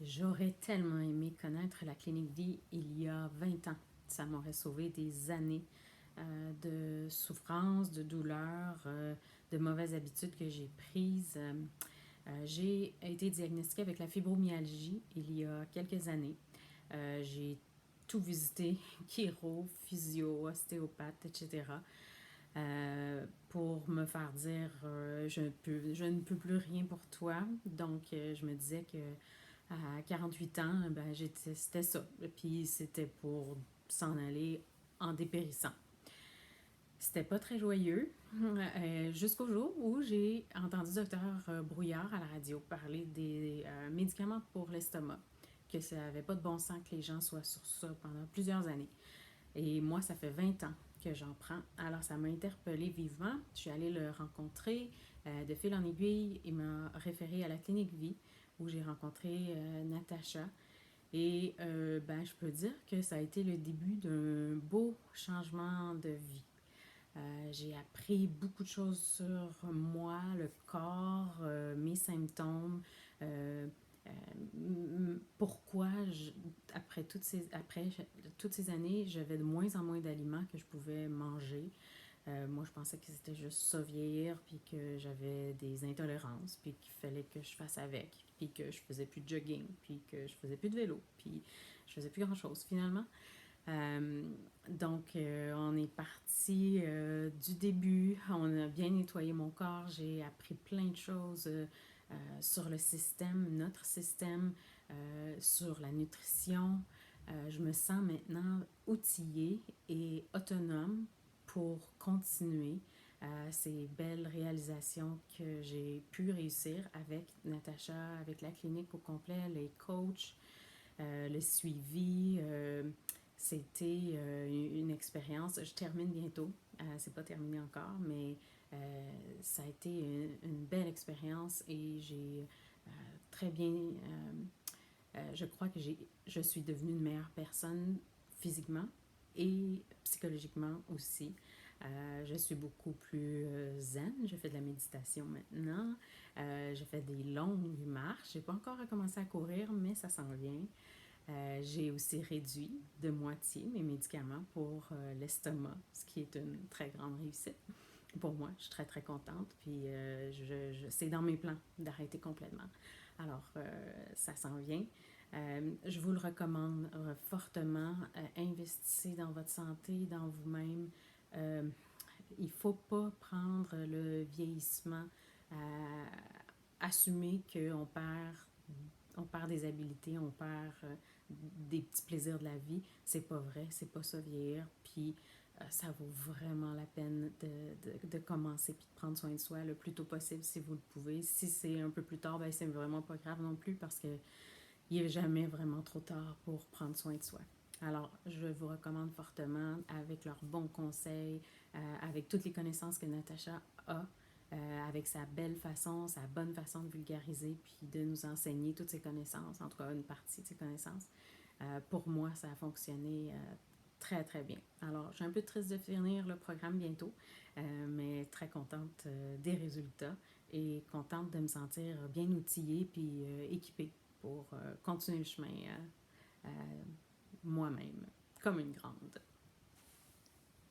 J'aurais tellement aimé connaître la clinique vie il y a 20 ans. Ça m'aurait sauvé des années de souffrance, de douleur, de mauvaises habitudes que j'ai prises. J'ai été diagnostiquée avec la fibromyalgie il y a quelques années. J'ai tout visité, chiro, physio, ostéopathe, etc. Pour me faire dire je ne peux plus rien pour toi. Donc, je me disais que à 48 ans, ben, c'était ça. Puis c'était pour s'en aller en dépérissant. C'était pas très joyeux jusqu'au jour où j'ai entendu Docteur Brouillard à la radio parler des médicaments pour l'estomac, que ça n'avait pas de bon sens que les gens soient sur ça pendant plusieurs années. Et moi, ça fait 20 ans que j'en prends. Alors, ça m'a interpellée vivement. Je suis allée le rencontrer. De fil en aiguille, il m'a référé à la clinique Vie, où j'ai rencontré Natacha. Et ben, je peux dire que ça a été le début d'un beau changement de vie. J'ai appris beaucoup de choses sur moi, le corps, mes symptômes, euh, pourquoi, toutes ces années, j'avais de moins en moins d'aliments que je pouvais manger. Moi, je pensais que c'était juste ça vieillir, puis que j'avais des intolérances, puis qu'il fallait que je fasse avec, puis que je faisais plus de jogging, puis que je faisais plus de vélo, puis je faisais plus grand-chose finalement. Euh, donc, on est parti du début. On a bien nettoyé mon corps. J'ai appris plein de choses sur le système, notre système, sur la nutrition. Je me sens maintenant outillée et autonome pour continuer ces belles réalisations que j'ai pu réussir avec Natacha, avec la clinique au complet, les coachs, le suivi. C'était une expérience. Je termine bientôt. C'est pas terminé encore, mais ça a été une belle expérience et j'ai très bien. Je crois que je suis devenue une meilleure personne physiquement et psychologiquement aussi. Je suis beaucoup plus zen. Je fais de la méditation maintenant. Je fais des longues marches. J'ai pas encore recommencé à courir, mais ça s'en vient. J'ai aussi réduit de moitié mes médicaments pour l'estomac, ce qui est une très grande réussite. Pour moi, je suis très très contente, puis c'est dans mes plans d'arrêter complètement. Alors, ça s'en vient. Je vous le recommande fortement. Investissez dans votre santé, dans vous-même. Euh, il ne faut pas prendre le vieillissement, assumer on perd des habiletés, on perd des petits plaisirs de la vie. C'est pas vrai, c'est pas ça vieillir. Puis ça vaut vraiment la peine de commencer puis de prendre soin de soi le plus tôt possible si vous le pouvez. Si c'est un peu plus tard, ben c'est vraiment pas grave non plus parce que il n'est jamais vraiment trop tard pour prendre soin de soi. Alors, je vous recommande fortement, avec leurs bons conseils, avec toutes les connaissances que Natacha a, avec sa belle façon, sa bonne façon de vulgariser, puis de nous enseigner toutes ses connaissances, en tout cas une partie de ses connaissances. Pour moi, ça a fonctionné très, très bien. Alors, je suis un peu triste de finir le programme bientôt, mais très contente des résultats et contente de me sentir bien outillée puis équipée pour continuer le chemin moi-même, comme une grande.